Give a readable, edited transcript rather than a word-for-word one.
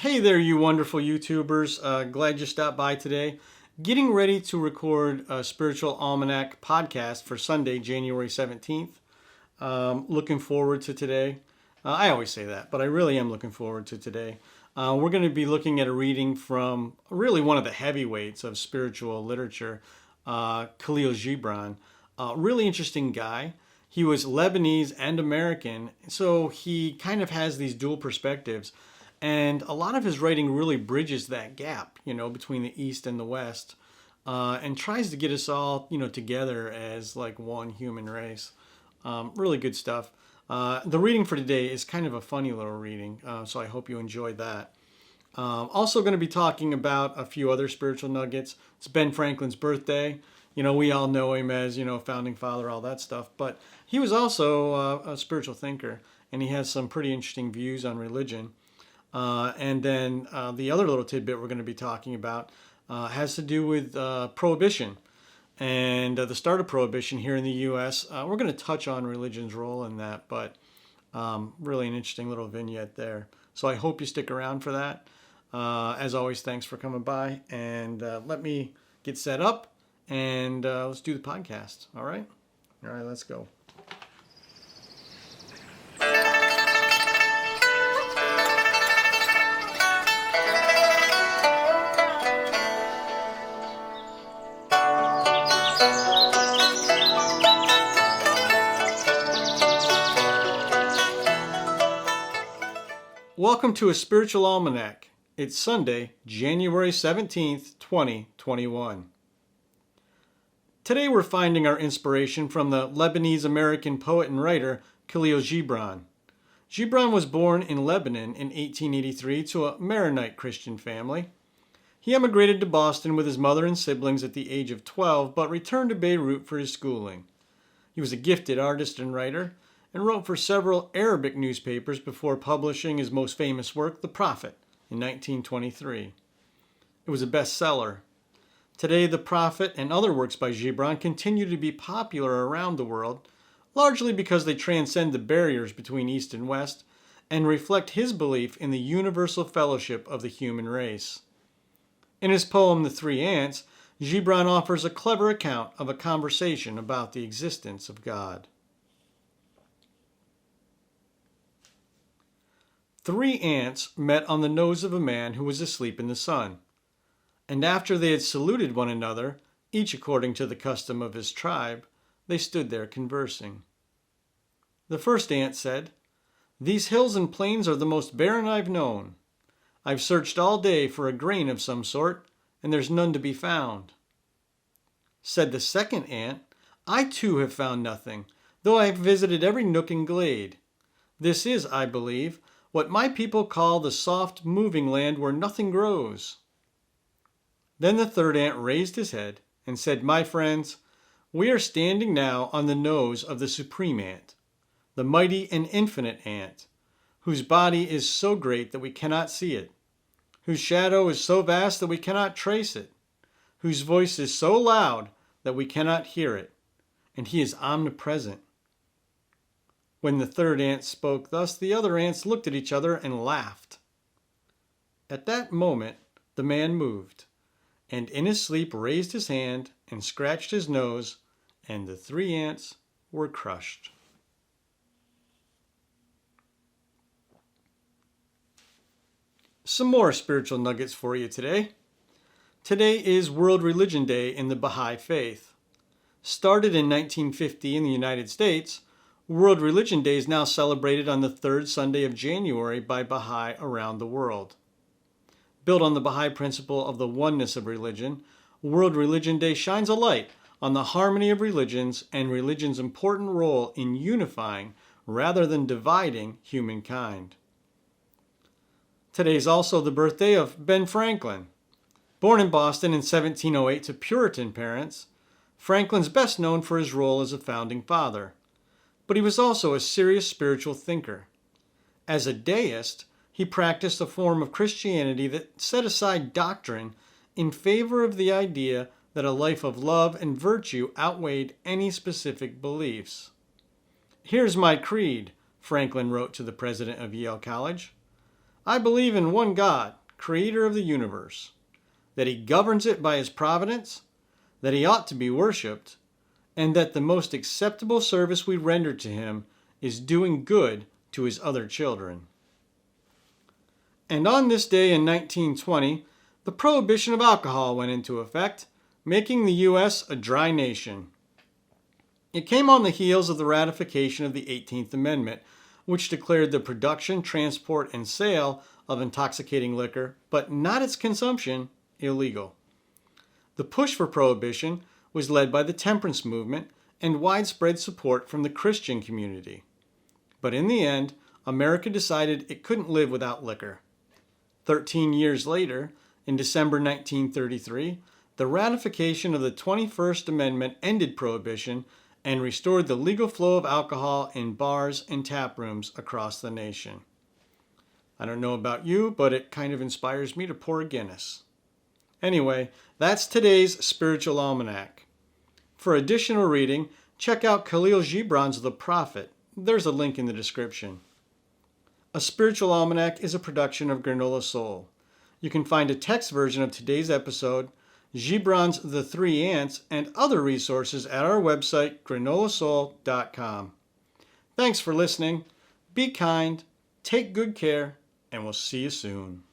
Hey there, you wonderful YouTubers. Glad you stopped by today. Getting ready to record a Spiritual Almanac podcast for Sunday, January 17th. Looking forward to today. I always say that, but I really am looking forward to today. We're going to be looking at a reading from really one of the heavyweights of spiritual literature, Kahlil Gibran. Really interesting guy. He was Lebanese and American, so he kind of has these dual perspectives. And a lot of his writing really bridges that gap, between the East and the West, and tries to get us all, together as like one human race. Really good stuff. The reading for today is kind of a funny little reading, so I hope you enjoyed that. Also going to be talking about a few other spiritual nuggets. It's Ben Franklin's birthday. We all know him as, founding father, all that stuff. But he was also a spiritual thinker, and he has some pretty interesting views on religion. And then the other little tidbit we're going to be talking about has to do with Prohibition and the start of Prohibition here in the U.S. We're going to touch on religion's role in that, but really an interesting little vignette there. So I hope you stick around for that. As always, thanks for coming by, and let me get set up, and let's do the podcast. All right, let's go. Welcome to a Spiritual Almanac. It's Sunday, January 17th, 2021. Today we're finding our inspiration from the Lebanese-American poet and writer Kahlil Gibran. Gibran was born in Lebanon in 1883 to a Maronite Christian family. He emigrated to Boston with his mother and siblings at the age of 12, but returned to Beirut for his schooling. He was a gifted artist and writer, and wrote for several Arabic newspapers before publishing his most famous work, The Prophet, in 1923. It was a bestseller. Today, The Prophet and other works by Gibran continue to be popular around the world, largely because they transcend the barriers between East and West and reflect his belief in the universal fellowship of the human race. In his poem, The Three Ants, Gibran offers a clever account of a conversation about the existence of God. 3 ants met on the nose of a man who was asleep in the sun. And after they had saluted one another, each according to the custom of his tribe, they stood there conversing. The first ant said, "These hills and plains are the most barren I've known. I've searched all day for a grain of some sort, and there's none to be found." Said the second ant, "I too have found nothing, though I have visited every nook and glade. This is, I believe, what my people call the soft, moving land where nothing grows." Then the third ant raised his head and said, "My friends, we are standing now on the nose of the supreme ant, the mighty and infinite ant, whose body is so great that we cannot see it, whose shadow is so vast that we cannot trace it, whose voice is so loud that we cannot hear it, and he is omnipresent." When the third ant spoke thus, the other ants looked at each other and laughed. At that moment, the man moved, and in his sleep raised his hand and scratched his nose, and the 3 ants were crushed. Some more spiritual nuggets for you today. Today is World Religion Day in the Baha'i Faith. Started in 1950 in the United States, World Religion Day is now celebrated on the third Sunday of January by Baha'i around the world. Built on the Baha'i principle of the oneness of religion, World Religion Day shines a light on the harmony of religions and religion's important role in unifying rather than dividing humankind. Today is also the birthday of Ben Franklin. Born in Boston in 1708 to Puritan parents, Franklin's best known for his role as a founding father. But he was also a serious spiritual thinker. As a deist, he practiced a form of Christianity that set aside doctrine in favor of the idea that a life of love and virtue outweighed any specific beliefs. "Here's my creed," Franklin wrote to the president of Yale College. I believe in one God, creator of the universe, that he governs it by his providence, that he ought to be worshipped, and that the most acceptable service we render to him is doing good to his other children. And on this day in 1920, the prohibition of alcohol went into effect, making the U.S. a dry nation. It came on the heels of the ratification of the 18th Amendment, which declared the production, transport, and sale of intoxicating liquor, but not its consumption, illegal. The push for prohibition was led by the temperance movement and widespread support from the Christian community. But in the end, America decided it couldn't live without liquor. 13 years later, in December 1933, the ratification of the 21st Amendment ended prohibition and restored the legal flow of alcohol in bars and tap rooms across the nation. I don't know about you, but it kind of inspires me to pour a Guinness. Anyway, that's today's Spiritual Almanac. For additional reading, check out Kahlil Gibran's The Prophet. There's a link in the description. A Spiritual Almanac is a production of Granola Soul. You can find a text version of today's episode, Gibran's The Three Ants, and other resources at our website, granolasoul.com. Thanks for listening. Be kind, take good care, and we'll see you soon.